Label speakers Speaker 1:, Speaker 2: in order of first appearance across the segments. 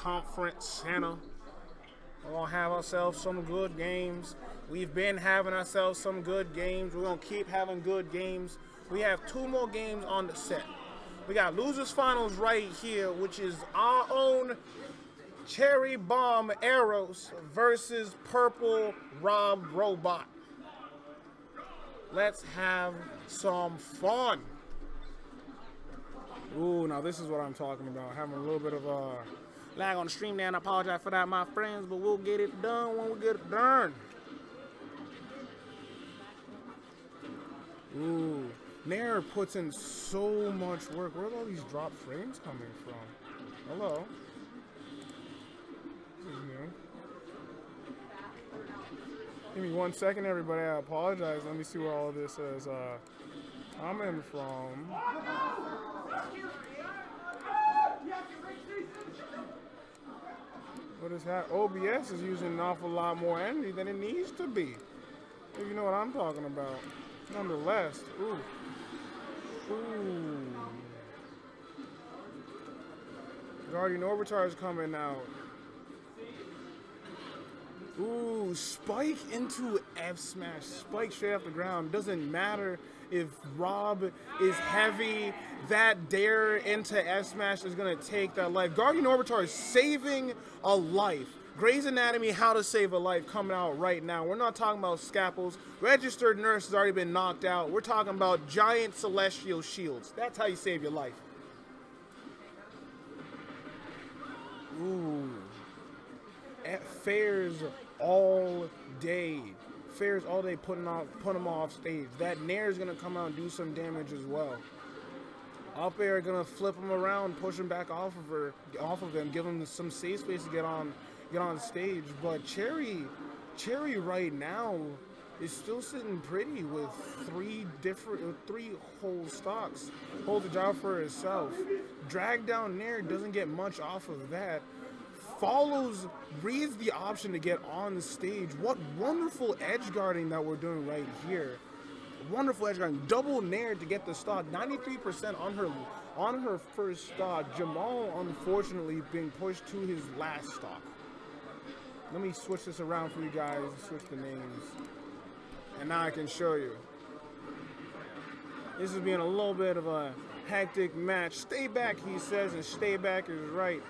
Speaker 1: Conference Center. We're going to have ourselves some good games. We've been having ourselves some good games. We're going to keep having good games. We have 2 more games on the set. We got losers finals right here, which is our own Cherry Bomb Arrows versus Purple Rob Robot. Let's have some fun. Ooh, now this is what I'm talking about. Having a little bit of lag on the stream there, and I apologize for that, my friends, but we'll get it done when we get it done. Ooh, Nair puts in so much work. Where are all these drop frames coming from? Hello. This is new. Give me 1 second, everybody. I apologize. Let me see where all of this is coming from. What is happening? OBS is using an awful lot more energy than it needs to be. If you know what I'm talking about. Nonetheless, ooh. Guardian Orbiter is coming out. Ooh, Spike into F smash. Spike straight off the ground. Doesn't matter if Rob is heavy. That dare into F smash is going to take that life. Guardian Orbiter is saving a life. Grey's Anatomy, How to Save a Life, coming out right now. We're not talking about scalpels. Registered Nurse has already been knocked out. We're talking about giant celestial shields. That's how you save your life. Ooh. Fairs all day. Fairs all day put him off stage. That Nair is going to come out and do some damage as well. Up air going to flip him around, push him back off of him, give him some safe space to get on stage. But Cherry right now is still sitting pretty with 3 whole stocks. Hold the job for herself. Drag down Nair, doesn't get much off of that. Reads the option to get on the stage. What wonderful edge guarding that we're doing right here. Wonderful edge guarding. Double Nair to get the stock. 93% on her first stock. Jamal, unfortunately, being pushed to his last stock. Let me switch this around for you guys. Switch the names. And now I can show you. This is being a little bit of a hectic match. Stay back, he says, and stay back is right.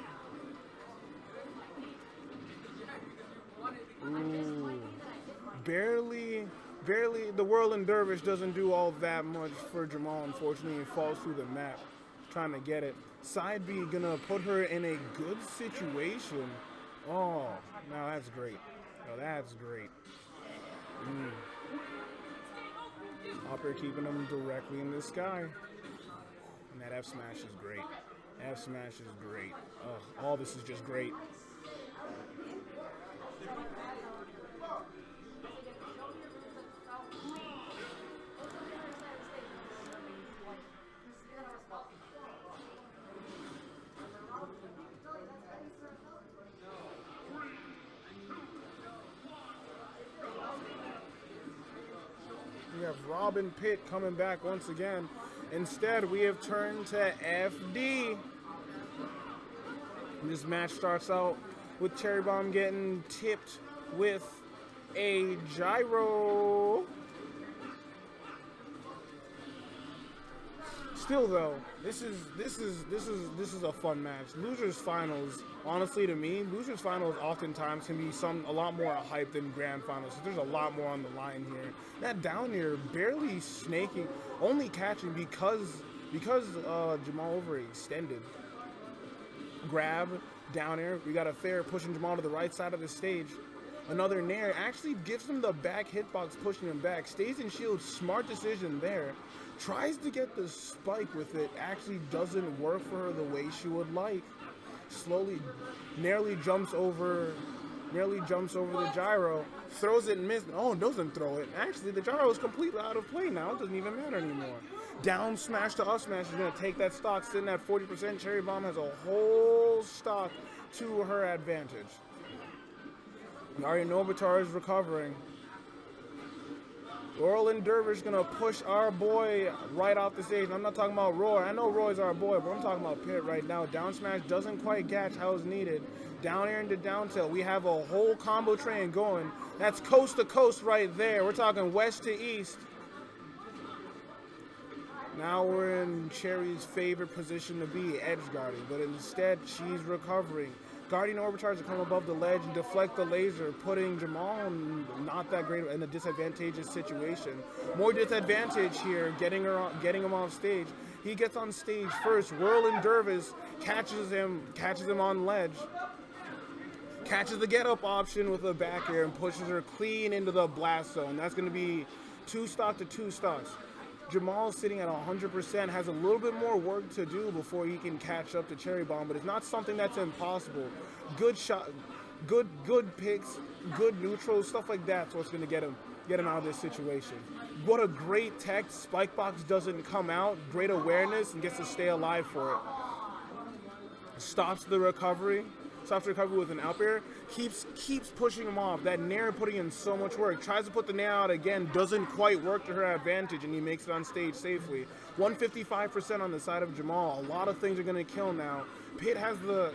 Speaker 1: Ooh. Barely, the Whirling Dervish doesn't do all that much for Jamal, unfortunately. He falls through the map trying to get it. Side B gonna put her in a good situation. Oh, now that's great. Oh, that's great. Up here keeping them directly in the sky. And that F smash is great. F smash is great. All this is just great. We have Robin Pitt coming back once again. Instead, we have turned to FD. This match starts out with Cherry Bomb getting tipped with a gyro. Still though, this is a fun match. Losers finals, honestly to me, losers finals oftentimes can be a lot more hype than grand finals. So there's a lot more on the line here. That down here barely snaking, only catching because Jamal overextended. Grab down air. We got a fair pushing Jamal to the right side of the stage. Another Nair actually gives him the back hitbox, pushing him back. Stays in shield, smart decision there. Tries to get the spike with it, actually doesn't work for her the way she would like. Slowly, nearly jumps over the gyro, throws it and misses. Oh, doesn't throw it. Actually, the gyro is completely out of play now. It doesn't even matter anymore. Down smash to up smash is going to take that stock, sitting at 40%. Cherry Bomb has a whole stock to her advantage. Guardian Orbiter is recovering. Roland Dervish gonna push our boy right off the stage. I'm not talking about Roy. I know Roy's our boy, but I'm talking about Pitt right now. Down smash doesn't quite catch how it's needed. Down air into down tilt. We have a whole combo train going. That's coast to coast right there. We're talking west to east. Now we're in Cherry's favorite position to be, edge guarding, but instead she's recovering. Guardian overcharge to come above the ledge and deflect the laser, putting Jamal in not that great in a disadvantageous situation. More disadvantage here, getting him off stage. He gets on stage first. Whirling Dervish catches him on ledge. Catches the get up option with a back air and pushes her clean into the blast zone. That's going to be 2 stock to 2 stocks. Jamal sitting at 100%, has a little bit more work to do before he can catch up to Cherry Bomb, but it's not something that's impossible. Good shot, good picks, good neutrals, stuff like that's what's going to get him out of this situation. What a great tech. Spikebox doesn't come out. Great awareness and gets to stay alive for it. Stops the recovery with an up air, keeps pushing him off. That nair putting in so much work. Tries to put the nair out again, doesn't quite work to her advantage, and he makes it on stage safely. 155% on the side of Jamal. A lot of things are going to kill now. Pitt has the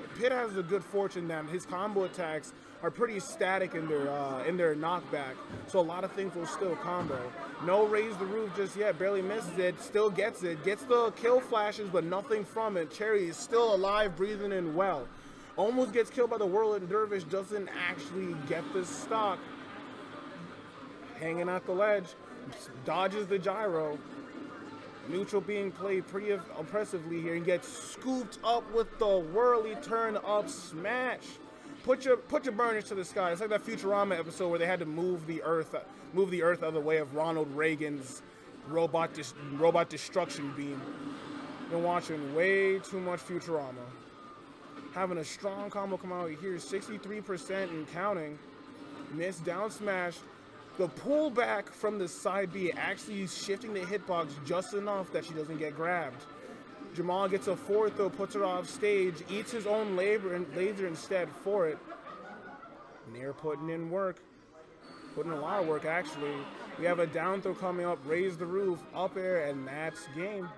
Speaker 1: good fortune that his combo attacks are pretty static in their knockback, so a lot of things will still combo. No raise the roof just yet, barely misses it, still gets it, gets the kill flashes, but nothing from it. Cherry is still alive, breathing in well. Almost gets killed by the Whirling Dervish, doesn't actually get the stock. Hanging at the ledge, dodges the gyro. Neutral being played pretty impressively here and gets scooped up with the whirly turn up smash. Put your burners to the sky. It's like that Futurama episode where they had to move the earth out of the way of Ronald Reagan's robot destruction beam. Been watching way too much Futurama. Having a strong combo come out here, 63% and counting. Miss down smash. The pullback from the side B actually shifting the hitbox just enough that she doesn't get grabbed. Jamal gets a forward throw, puts her off stage, eats his own laser instead for it. Nair putting in work. Putting a lot of work, actually. We have a down throw coming up, raise the roof, up air, and that's game.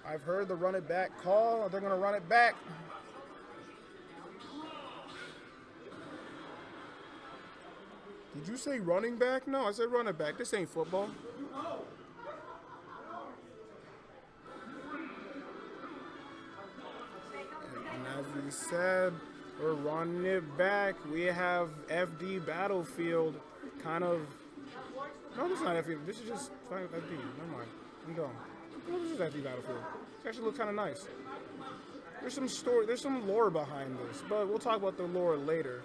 Speaker 1: I've heard the run it back call. They're going to run it back. Did you say running back? No, I said run it back. This ain't football. And as we said, we're running it back. We have FD Battlefield kind of... No, this is not FD. This is just FD. Never mind. I'm done. No, this is FD Battlefield. It actually looks kind of nice. There's some story, there's some lore behind this, but we'll talk about the lore later.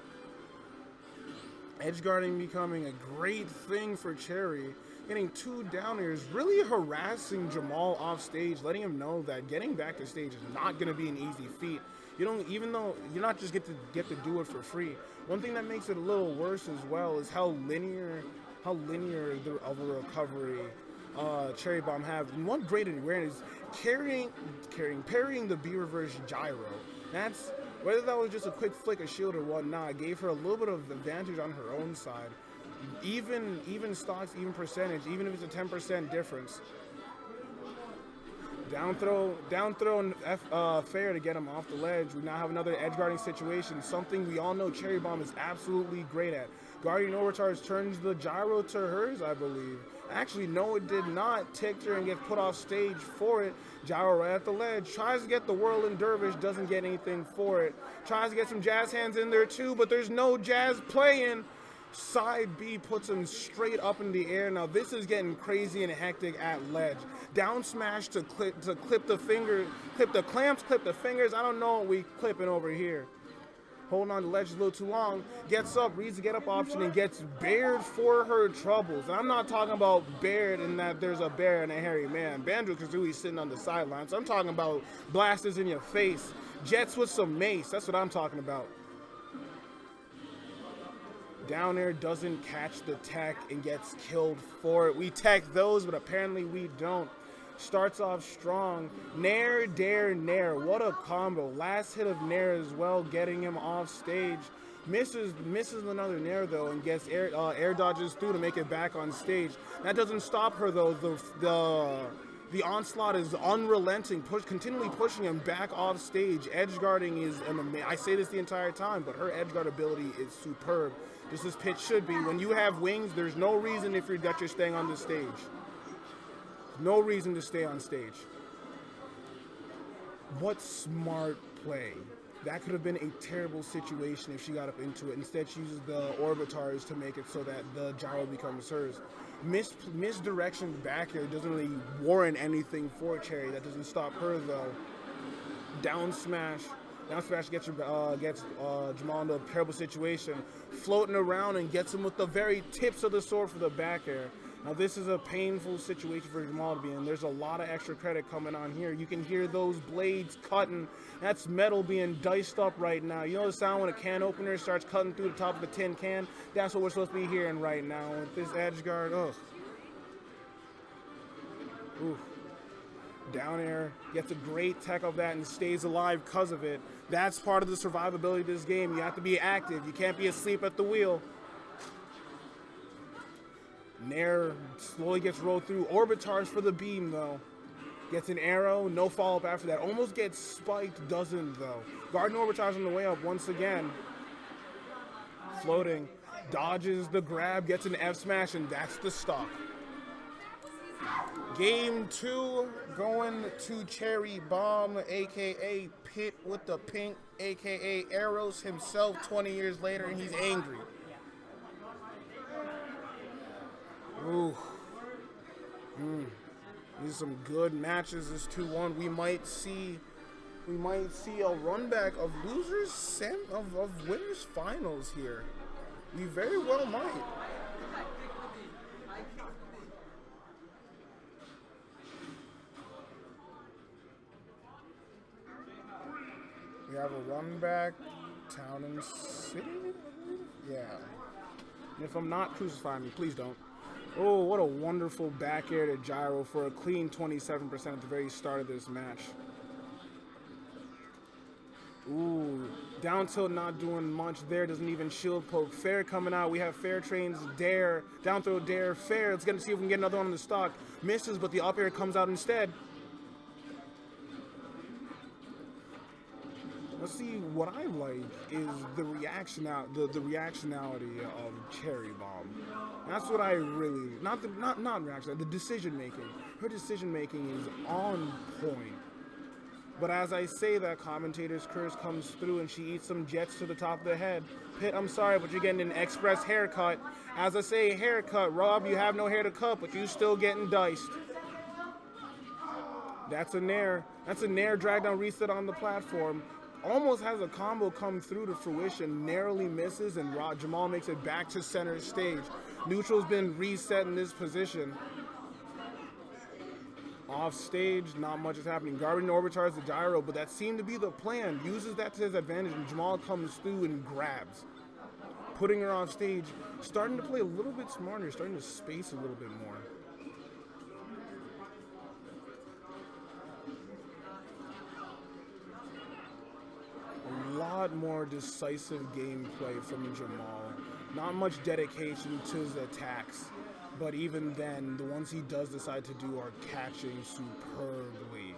Speaker 1: Edge guarding becoming a great thing for Cherry. Getting 2 down airs, really harassing Jamal off stage, letting him know that getting back to stage is not going to be an easy feat. You don't, even though you're not just get to do it for free. One thing that makes it a little worse as well is how linear of a recovery Cherry Bomb have. And one great awareness, parrying the B reverse gyro. That's, whether that was just a quick flick of shield or whatnot, gave her a little bit of advantage on her own side. Even stocks, even percentage, even if it's a 10% difference. Down throw and fair to get him off the ledge. We now have another edge guarding situation, something we all know Cherry Bomb is absolutely great at. Guardian Overcharge turns the gyro to hers, I believe. Actually, no, it did not. Ticked her and gets put off stage for it. Gyro right at the ledge. Tries to get the Whirling Dervish, doesn't get anything for it. Tries to get some jazz hands in there too, but there's no jazz playing. Side B puts him straight up in the air. Now this is getting crazy and hectic at ledge. Down smash to clip the finger, clip the clamps, clip the fingers. I don't know what we clipping over here. Holding on to ledge a little too long. Gets up, reads the get up option, and gets bared for her troubles. And I'm not talking about bared in that there's a bear and a hairy man. Banjo-Kazooie's sitting on the sidelines. I'm talking about blasters in your face. Jets with some mace. That's what I'm talking about. Down air doesn't catch the tech and gets killed for it. We tech those, but apparently we don't. Starts off strong. Nair, dare, nair. What a combo. Last hit of nair as well, getting him off stage. Misses another nair though, and gets air dodges through to make it back on stage. That doesn't stop her though. The onslaught is unrelenting, continually pushing him back off stage. Edge guarding is I say this the entire time, but her edge guard ability is superb. Just as Pitt should be. When you have wings, there's no reason that you're staying on the stage. No reason to stay on stage. What smart play. That could have been a terrible situation if she got up into it. Instead, she uses the orbitars to make it so that the gyro becomes hers. Misdirection back here doesn't really warrant anything for Cherry. That doesn't stop her though. Down smash. Down smash gets Jamal into a terrible situation. Floating around and gets him with the very tips of the sword for the back air. Now this is a painful situation for Jamal to be in. There's a lot of extra credit coming on here. You can hear those blades cutting. That's metal being diced up right now. You know the sound when a can opener starts cutting through the top of a tin can? That's what we're supposed to be hearing right now with this edge guard. Ugh. Ooh. Down air, gets a great tech of that and stays alive because of it. That's part of the survivability of this game. You have to be active. You can't be asleep at the wheel. Nair slowly gets rolled through. Orbitars for the beam, though. Gets an arrow, no follow-up after that. Almost gets spiked, doesn't, though. Garden Orbitars on the way up once again. Floating. Dodges the grab, gets an F-smash, and that's the stock. Game 2 going to Cherry Bomb, a.k.a. Pitt with the pink, a.k.a. Arrows himself 20 years later, and he's angry. Ooh. These are some good matches. This 2-1. We might see a run back of losers of winners finals here. We very well might. We have a run back, Town and City? Yeah. And if I'm not, crucify me, please don't. Oh, what a wonderful back air to gyro for a clean 27% at the very start of this match. Ooh, down tilt not doing much there, doesn't even shield poke. Fair coming out, we have Fair trains, dare, down throw, dare, Fair. Let's get to see if we can get another one in the stock. Misses, but the up air comes out instead. Let's see, what I like is the reactionality of Cherry Bomb. That's what I really, not reaction, the decision making. Her decision making is on point. But as I say that, commentator's curse comes through and she eats some jets to the top of the head. Pitt, I'm sorry, but you're getting an express haircut. As I say, haircut. Rob, you have no hair to cut, but you still getting diced. That's a nair. That's a nair drag down reset on the platform. Almost has a combo come through to fruition, narrowly misses, and Jamal makes it back to center stage. Neutral's been reset in this position. Off stage, not much is happening. Guardian Orbitars the gyro, but that seemed to be the plan. Uses that to his advantage, and Jamal comes through and grabs. Putting her off stage, starting to play a little bit smarter, starting to space a little bit more. A lot more decisive gameplay from Jamal. Not much dedication to his attacks, but even then, the ones he does decide to do are catching superbly.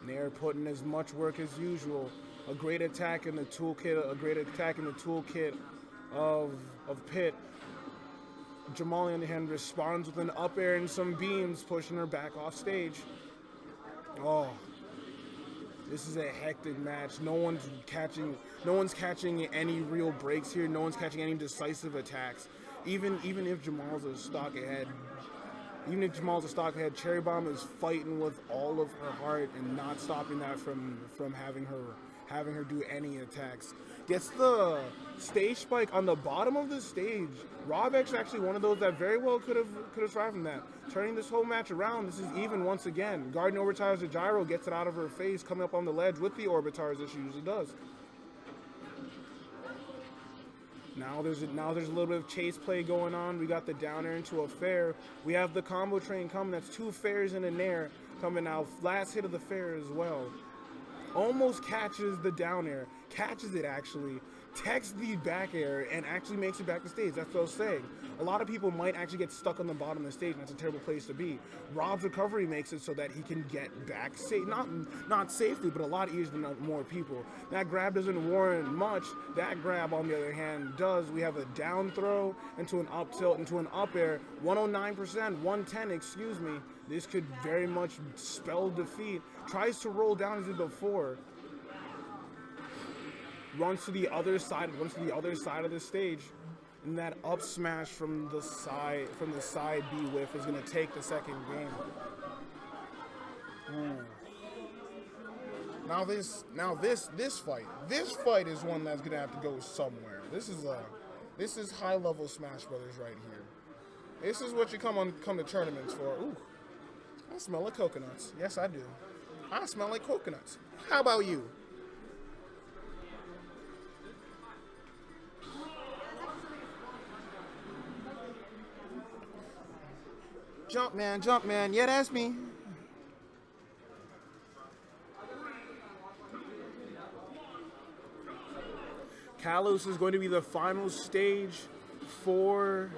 Speaker 1: Nair putting as much work as usual. A great attack in the toolkit, of Pitt. Jamal, on the hand, responds with an up air and some beams, pushing her back off stage. Oh, this is a hectic match. No one's catching any real breaks here. No one's catching any decisive attacks. Even if Jamal's a stock ahead, Cherry Bomb is fighting with all of her heart and not stopping that from having her do any attacks. Gets the stage spike on the bottom of the stage. Rob X actually one of those that very well could have thrived from that. Turning this whole match around, this is even once again. Guardian Orbitars the gyro gets it out of her face, coming up on the ledge with the Orbitars as she usually does. Now there's a little bit of chase play going on. We got the down air into a fair. We have the combo train coming. That's 2 fairs in an air coming out. Last hit of the fair as well. Almost catches the down air. Catches it actually. Techs the back air and actually makes it back to stage. That's what I was saying. A lot of people might actually get stuck on the bottom of the stage, and that's a terrible place to be. Rob's recovery makes it so that he can get back safe, not safely, but a lot easier than more people. That grab doesn't warrant much. That grab, on the other hand, does. We have a down throw into an up tilt, into an up air. 109%, 110, excuse me. This could very much spell defeat. Tries to roll down as he did before. Runs to the other side of the stage, and that up smash from the side B whiff is gonna take the second game. Ooh. Now this fight is one that's gonna have to go somewhere. This is high level Smash Brothers right here. This is what you come to tournaments for. Ooh, I smell like coconuts. Yes, I do. I smell like coconuts. How about you? Jump man, yeah, that's me. Kalos is going to be the final stage for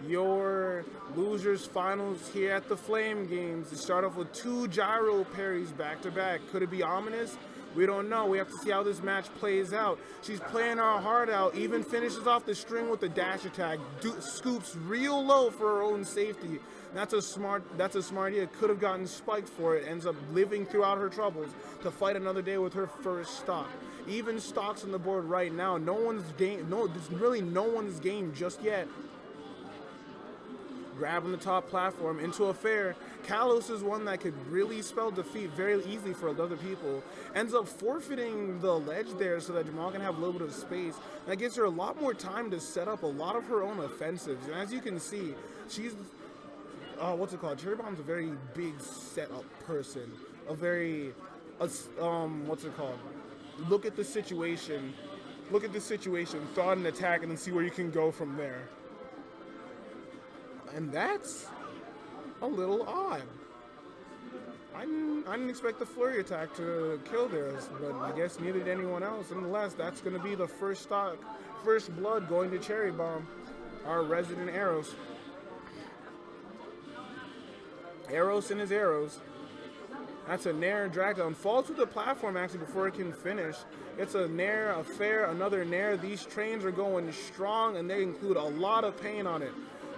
Speaker 1: your losers finals here at the Flame Games. To start off with 2 gyro parries back to back. Could it be ominous? We don't know. We have to see how this match plays out. She's playing her heart out, even finishes off the string with the dash attack, scoops real low for her own safety. That's a smart idea. Could have gotten spiked for it. Ends up living throughout her troubles to fight another day with her first stock. Even stocks on the board right now. There's really no one's game just yet. Grabbing the top platform into a fair. Kalos is one that could really spell defeat very easily for other people. Ends up forfeiting the ledge there so that Jamal can have a little bit of space. That gives her a lot more time to set up a lot of her own offensives. And as you can see, she's Cherry Bomb's a very big setup person. Look at the situation, thought an attack, and then see where you can go from there. And that's a little odd. I didn't expect the flurry attack to kill theirs, but I guess neither did anyone else. Nonetheless, that's going to be the first blood going to Cherry Bomb, our resident Arrows. Arrows and his arrows. That's a nair drag down. Falls to the platform actually before it can finish. It's a nair, a fair, another nair. These trains are going strong and they include a lot of pain on it.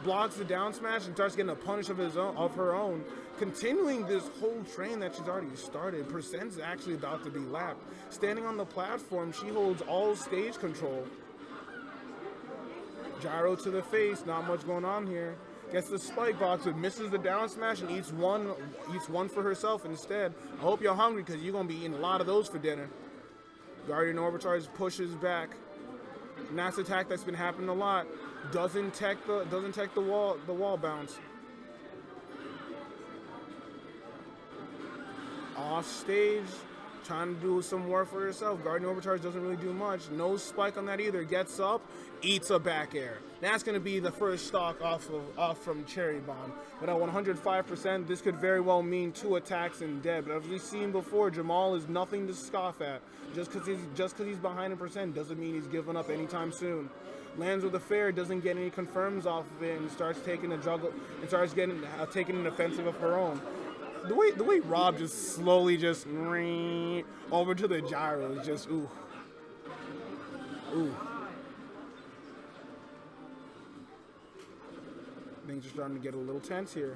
Speaker 1: Blocks the down smash and starts getting a punish of her own. Continuing this whole train that she's already started. Percent's actually about to be lapped. Standing on the platform, she holds all stage control. Gyro to the face, not much going on here. Gets the spike box, but misses the down smash and eats one for herself instead. I hope you're hungry because you're gonna be eating a lot of those for dinner. Guardian Orbitars pushes back. And that's an attack that's been happening a lot. Doesn't tech the wall bounce. Off stage, trying to do some work for herself. Guardian Overcharge doesn't really do much. No spike on that either. Gets up, eats a back air. That's going to be the first stock off from Cherry Bomb. But at 105%, this could very well mean 2 attacks and dead. But as we've seen before, Jamal is nothing to scoff at. Just because he's behind in percent doesn't mean he's giving up anytime soon. Lands with a fair, doesn't get any confirms off of it, and starts taking a juggle and starts taking an offensive of her own. The way Rob just slowly just over to the gyro is just ooh. Things are starting to get a little tense here.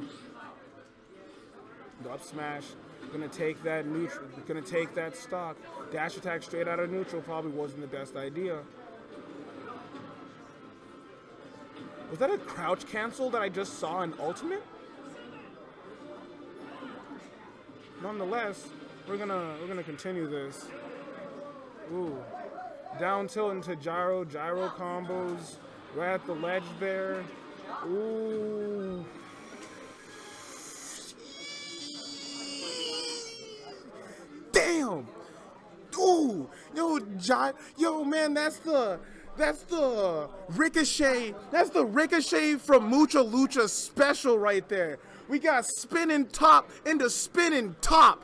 Speaker 1: The up smash, gonna take that neutral, gonna take that stock. Dash attack straight out of neutral probably wasn't the best idea. Was that a crouch cancel that I just saw in Ultimate? Nonetheless, we're gonna continue this. Ooh. Down tilt into gyro combos. Right at the ledge there. Ooh. Damn! Ooh! Yo, man, that's the That's the Ricochet. That's the Ricochet from Mucha Lucha special right there. We got spinning top into spinning top.